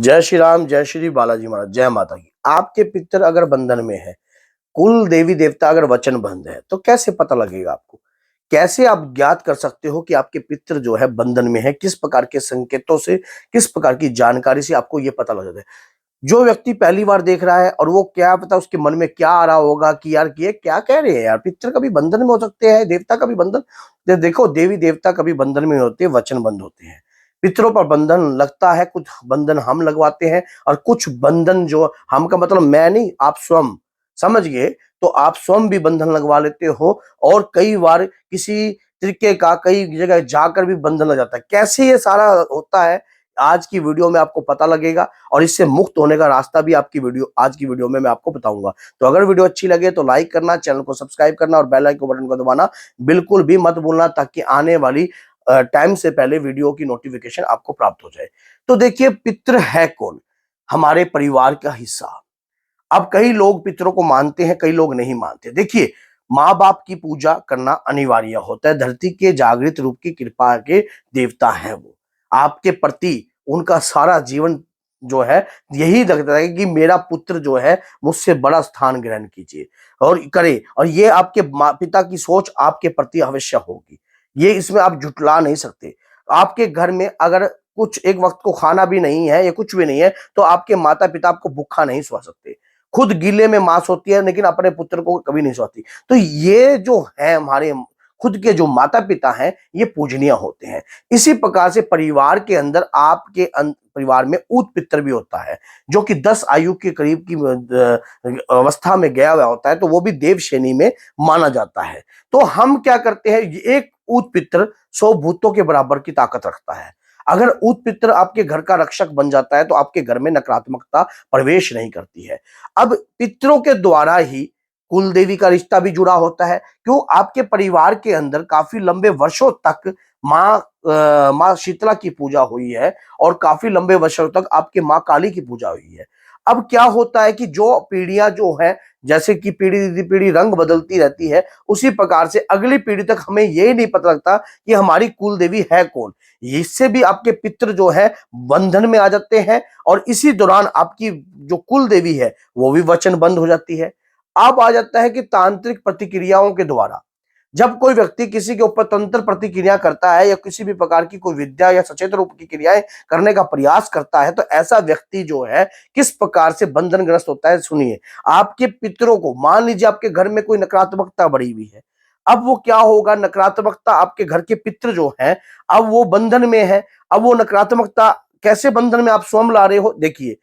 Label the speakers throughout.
Speaker 1: जय श्री राम, जय श्री बालाजी महाराज, जय माता की। आपके पितर अगर बंधन में है, कुल देवी देवता अगर वचन बंध है, तो कैसे पता लगेगा आपको? कैसे आप ज्ञात कर सकते हो कि आपके पितर जो है बंधन में है? किस प्रकार के संकेतों से, किस प्रकार की जानकारी से आपको ये पता लग जाता है? जो व्यक्ति पहली बार देख रहा है और वो क्या पता उसके मन में क्या आ रहा होगा कि यार ये क्या कह रहे हैं यार, पितर कभी बंधन में हो सकते हैं, देवता कभी बंधन। देखो, देवी देवता कभी बंधन में नहीं होते, वचन बंध होते हैं। पितरों पर बंधन लगता है, कुछ बंधन हम लगवाते हैं और कुछ बंधन जो हम का मतलब मैं नहीं, आप स्वयं समझ गए। तो आप स्वयं भी बंधन लगवा लेते हो और कई बार किसी तरीके का कई जगह जाकर भी बंधन लग जाता है। कैसे ये सारा होता है, आज की वीडियो में आपको पता लगेगा और इससे मुक्त होने का रास्ता भी आज की वीडियो में मैं आपको बताऊंगा। तो अगर वीडियो अच्छी लगे तो लाइक करना, चैनल को सब्सक्राइब करना और बेल आइकन बटन को दबाना बिल्कुल भी मत भूलना, ताकि आने वाली टाइम से पहले वीडियो की नोटिफिकेशन आपको प्राप्त हो जाए। तो देखिए, पितृ है कौन? हमारे परिवार का हिस्सा। अब कई लोग पितरों को मानते हैं, कई लोग नहीं मानते। देखिए, माँ बाप की पूजा करना अनिवार्य होता है। धरती के जागृत रूप की कृपा के देवता हैं वो। आपके प्रति उनका सारा जीवन जो है यही लगता है कि मेरा पुत्र जो है मुझसे बड़ा स्थान ग्रहण कीजिए और करे, और ये आपके माँ पिता की सोच आपके प्रति अवश्य होगी। ये इसमें आप झुटला नहीं सकते। आपके घर में अगर कुछ एक वक्त को खाना भी नहीं है या कुछ भी नहीं है, तो आपके माता पिता आपको भूखा नहीं सुला सकते। खुद गीले में मां सोती है लेकिन अपने पुत्र को कभी नहीं सोती। तो ये जो है हमारे खुद के जो माता पिता हैं, ये पूजनीय होते हैं। इसी प्रकार से परिवार के अंदर आपके परिवार में ऊत पितर भी होता है, जो कि 10 आयु के करीब की अवस्था में गया हुआ होता है, तो वो भी देव श्रेणी में माना जाता है। तो हम क्या करते हैं, एक ऊत पितर 100 भूतों के बराबर की ताकत रखता है। अगर ऊत पितर आपके घर का रक्षक बन जाता है, तो आपके घर में नकारात्मकता प्रवेश नहीं करती है। अब पितरों के द्वारा ही कुल देवी का रिश्ता भी जुड़ा होता है। क्यों? आपके परिवार के अंदर काफी लंबे वर्षों तक माँ शीतला की पूजा हुई है और काफी लंबे वर्षों तक आपके माँ काली की पूजा हुई है। अब क्या होता है कि जो पीढ़ियां जो है, जैसे कि पीढ़ी पीढ़ी रंग बदलती रहती है, उसी प्रकार से अगली पीढ़ी तक हमें यही नहीं पता लगता कि हमारी कुल देवी है कौन। इससे भी आपके पितृ जो है बंधन में आ जाते हैं और इसी दौरान आपकी जो कुल देवी है वो भी वचन बंद हो जाती है। अब आ जाता है कि तांत्रिक प्रतिक्रियाओं के द्वारा जब कोई व्यक्ति किसी के ऊपर तंत्र प्रतिक्रिया करता है या किसी भी प्रकार की कोई विद्या या सचेत रूप की क्रियाएं करने का प्रयास करता है, तो ऐसा व्यक्ति जो है किस प्रकार से बंधनग्रस्त होता है, सुनिए। आपके पितरों को मान लीजिए आपके घर में कोई नकारात्मकता बढ़ी हुई है, अब वो क्या होगा, नकारात्मकता आपके घर के पितृ जो है अब वो बंधन में है। अब वो नकारात्मकता कैसे बंधन में आप स्वयं ला रहे हो, देखिए।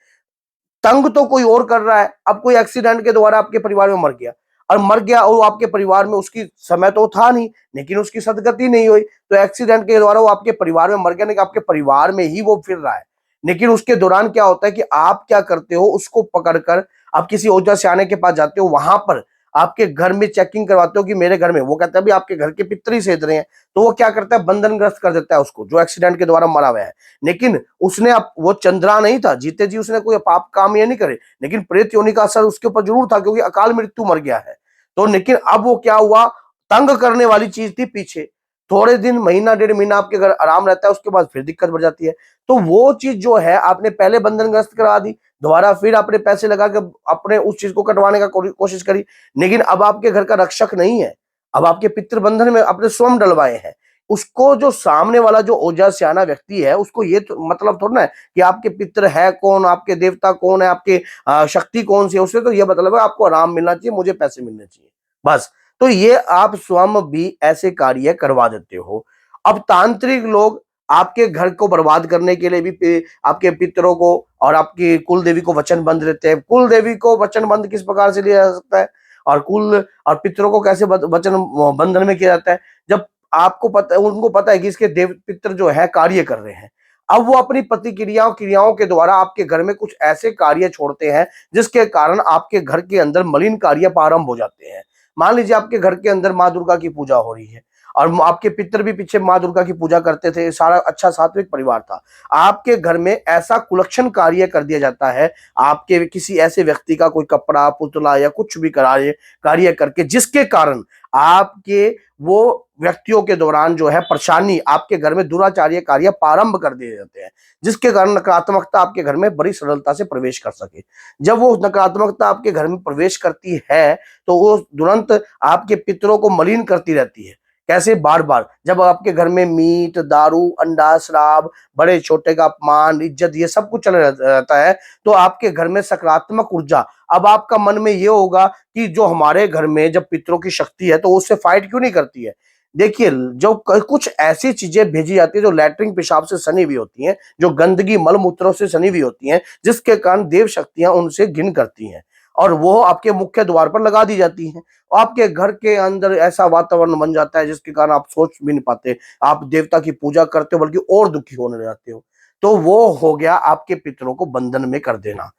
Speaker 1: तंग तो कोई और कर रहा है। अब कोई एक्सीडेंट के द्वारा आपके परिवार में मर गया और मर गया और वो आपके परिवार में उसकी समय तो था नहीं, लेकिन उसकी सदगति नहीं हुई, तो एक्सीडेंट के द्वारा वो आपके परिवार में मर गया, नहीं आपके परिवार में ही वो फिर रहा है। लेकिन उसके दौरान क्या होता है कि आप क्या करते हो, उसको पकड़कर आप किसी ओझा सियाने के पास जाते हो, वहां पर आपके घर में चेकिंग करवाते हो कि मेरे घर में, वो कहता है भी आपके घर के पितृ ही सेध रहे हैं, तो वो क्या करता है, बंधनग्रस्त कर देता है उसको जो एक्सीडेंट के द्वारा मरा हुआ है। लेकिन उसने अब वो चंद्रा नहीं था, जीते जी उसने कोई पाप काम ये नहीं करे, लेकिन प्रेत योनि का असर उसके ऊपर जरूर था क्योंकि अकाल मृत्यु मर गया है। तो लेकिन अब वो क्या हुआ, तंग करने वाली चीज थी पीछे, थोड़े दिन महीना डेढ़ महीना आपके घर आराम रहता है, उसके बाद फिर दिक्कत बढ़ जाती है। तो वो चीज जो है आपने पहले बंधनग्रस्त करा दी, दोबारा फिर आपने पैसे लगा के अपने उस चीज को कटवाने का कोशिश करी, लेकिन अब आपके घर का रक्षक नहीं है, अब आपके पितृ बंधन में अपने स्वयं डलवाए हैं। उसको जो सामने वाला जो ओझा सियाना व्यक्ति है, उसको ये तो मतलब थोड़ा ना है कि आपके पितृ है कौन, आपके देवता कौन है, आपके शक्ति कौन सी है। उससे तो ये मतलब है आपको आराम मिलना चाहिए, मुझे पैसे मिलने चाहिए, बस। तो ये आप स्वयं भी ऐसे कार्य करवा देते हो। अब तांत्रिक लोग आपके घर को बर्बाद करने के लिए भी आपके पितरों को और आपकी कुल देवी को वचन बंद रहते हैं। कुल देवी को वचन बंद किस प्रकार से लिया जा सकता है और कुल और पितरों को कैसे वचन बंधन में किया जाता है, जब आपको पता, उनको पता है कि इसके देव पितर जो है कार्य कर रहे हैं। अब वो अपनी प्रतिक्रियाओं क्रियाओं के द्वारा आपके घर में कुछ ऐसे कार्य छोड़ते हैं जिसके कारण आपके घर के अंदर मलिन कार्य प्रारंभ हो जाते हैं। मान लीजिए आपके घर के अंदर माँ दुर्गा की पूजा हो रही है और आपके पितर भी पीछे माँ दुर्गा की पूजा करते थे, सारा अच्छा सात्विक परिवार था। आपके घर में ऐसा कुलक्षण कार्य कर दिया जाता है, आपके किसी ऐसे व्यक्ति का कोई कपड़ा पुतला या कुछ भी कार्य कार्य करके, जिसके कारण आपके वो व्यक्तियों के दौरान जो है परेशानी, आपके घर में दुराचार्य कार्य प्रारंभ कर दिए जाते हैं, जिसके कारण नकारात्मकता आपके घर में बड़ी सरलता से प्रवेश कर सके। जब वो नकारात्मकता आपके घर में प्रवेश करती है तो वो तुरंत आपके पितरों को मलिन करती रहती है। कैसे? बार बार जब आपके घर में मीट, दारू, अंडा, शराब, बड़े छोटे का अपमान, इज्जत, ये सब कुछ चल रहता है, तो आपके घर में सकारात्मक ऊर्जा, अब आपका मन में ये होगा कि जो हमारे घर में जब पितरों की शक्ति है तो उससे फाइट क्यों नहीं करती है। देखिए, जो कुछ ऐसी चीजें भेजी जाती है जो लैट्रिन पेशाब से सनी हुई होती हैं, जो गंदगी मल मूत्रों से सनी हुई होती हैं, जिसके कारण देव शक्तियां उनसे घिन करती हैं और वो आपके मुख्य द्वार पर लगा दी जाती हैं। आपके घर के अंदर ऐसा वातावरण बन जाता है जिसके कारण आप सोच भी नहीं पाते, आप देवता की पूजा करते हो बल्कि और दुखी होने जाते हो। तो वो हो गया आपके पितरों को बंधन में कर देना।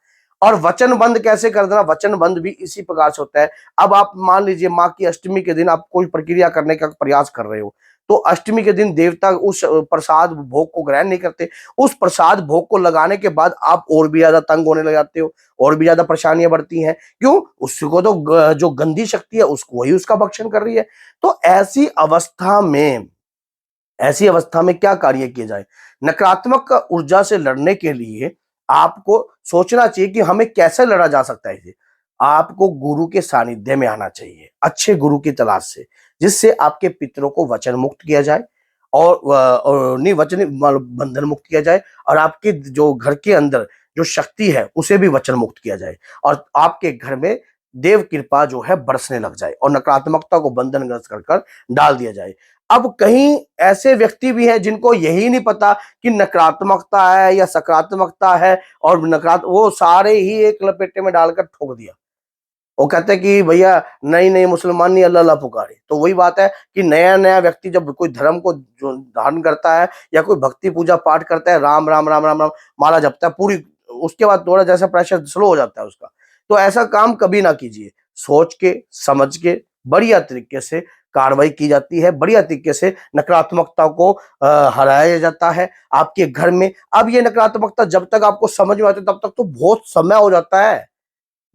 Speaker 1: और वचन बंद कैसे कर देना? वचन बंद भी इसी प्रकार से होता है। अब आप मान लीजिए माँ की अष्टमी के दिन आप कोई प्रक्रिया करने का प्रयास कर रहे हो, तो अष्टमी के दिन देवता उस प्रसाद भोग को ग्रहण नहीं करते। उस प्रसाद भोग को लगाने के बाद आप और भी ज्यादा तंग होने लग जाते हो, और भी ज्यादा परेशानियां बढ़ती हैं। क्यों? उसको तो जो गंदी शक्ति है उसको वही उसका भक्षण कर रही है। तो ऐसी अवस्था में क्या कार्य किए जाए? नकारात्मक ऊर्जा से लड़ने के लिए आपको सोचना चाहिए कि हमें कैसे लड़ा जा सकता है इसे। आपको गुरु के सानिध्य में आना चाहिए, अच्छे गुरु की तलाश से, जिससे आपके पितरों को वचन मुक्त किया जाए और नहीं वचन बंधन मुक्त किया जाए, और आपके जो घर के अंदर जो शक्ति है उसे भी वचन मुक्त किया जाए, और आपके घर में देव कृपा जो है बरसने लग जाए और नकारात्मकता को बंधनग्रस्त कर कर डाल दिया जाए। अब कहीं ऐसे व्यक्ति भी हैं जिनको यही नहीं पता कि नकारात्मकता है या सकारात्मकता है, और वो सारे ही एक लपेटे में डालकर ठोक दिया। वो कहते हैं कि भैया नहीं नहीं मुसलमान नहीं, अल्लाह अल्लाह पुकारे। तो वही बात है कि नया नया व्यक्ति जब कोई धर्म को जो धारण करता है या कोई भक्ति पूजा पाठ करता है, राम राम राम राम राम माला जपता है पूरी, उसके बाद थोड़ा जैसा प्रेशर स्लो हो जाता है उसका। तो ऐसा काम कभी ना कीजिए। सोच के समझ के बढ़िया तरीके से कार्रवाई की जाती है, बढ़िया तरीके से नकारात्मकता को हराया जाता है आपके घर में। अब ये नकारात्मकता जब तक आपको समझ में आती है तब तक तो बहुत समय हो जाता है,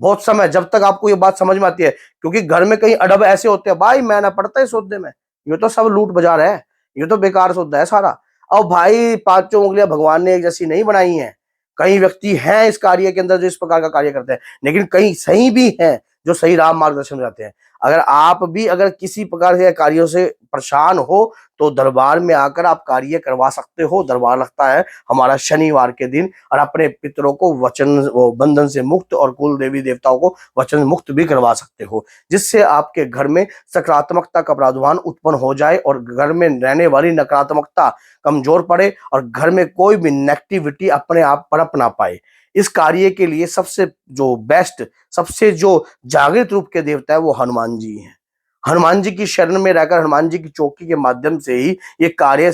Speaker 1: बहुत समय, जब तक आपको ये बात समझ में आती है। क्योंकि घर में कई अडब ऐसे होते हैं, भाई मैं ना पड़ता है सौदे में, ये तो सब लूट बाजार है, ये तो बेकार सौदा है सारा। और भाई पांचों उंगलियां भगवान ने एक जैसी नहीं बनाई हैं। कई व्यक्ति हैं इस कार्य के अंदर जो इस प्रकार का कार्य करते हैं, लेकिन कई सही भी हैं जो सही राम मार्गदर्शन में जाते हैं। अगर आप भी अगर किसी प्रकार के कार्यों से परेशान हो तो दरबार में आकर आप कार्य करवा सकते हो। दरबार लगता है हमारा शनिवार के दिन, और अपने पितरों को बंधन से मुक्त और कुल देवी देवताओं को वचन मुक्त भी करवा सकते हो, जिससे आपके घर में सकारात्मकता का प्रादुर्भाव उत्पन्न हो जाए और घर में रहने वाली नकारात्मकता कमजोर पड़े और घर में कोई भी नेगेटिविटी अपने आप पनप ना पाए। इस कार्य के लिए सबसे जो बेस्ट, सबसे जो जागृत रूप के देवता है वो हनुमान जी हैं। हनुमान जी की शरण में रहकर, हनुमान जी की चौकी के माध्यम से ही ये कार्य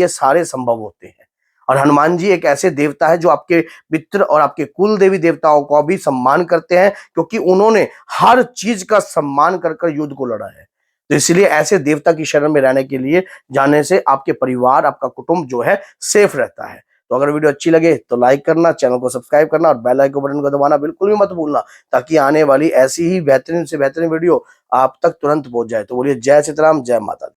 Speaker 1: सारे संभव होते हैं। और हनुमान जी एक ऐसे देवता है जो आपके पितृ और आपके कुल देवी देवताओं का भी सम्मान करते हैं, क्योंकि उन्होंने हर चीज का सम्मान कर कर युद्ध को लड़ा है। तो इसलिए ऐसे देवता की शरण में रहने के लिए जाने से आपके परिवार, आपका कुटुंब जो है सेफ रहता है। तो अगर वीडियो अच्छी लगे तो लाइक करना, चैनल को सब्सक्राइब करना और बेल आइकन बटन को दबाना बिल्कुल भी मत भूलना, ताकि आने वाली ऐसी ही बेहतरीन से बेहतरीन वीडियो आप तक तुरंत पहुंच जाए। तो बोलिए जय सीताराम, जय माता दी।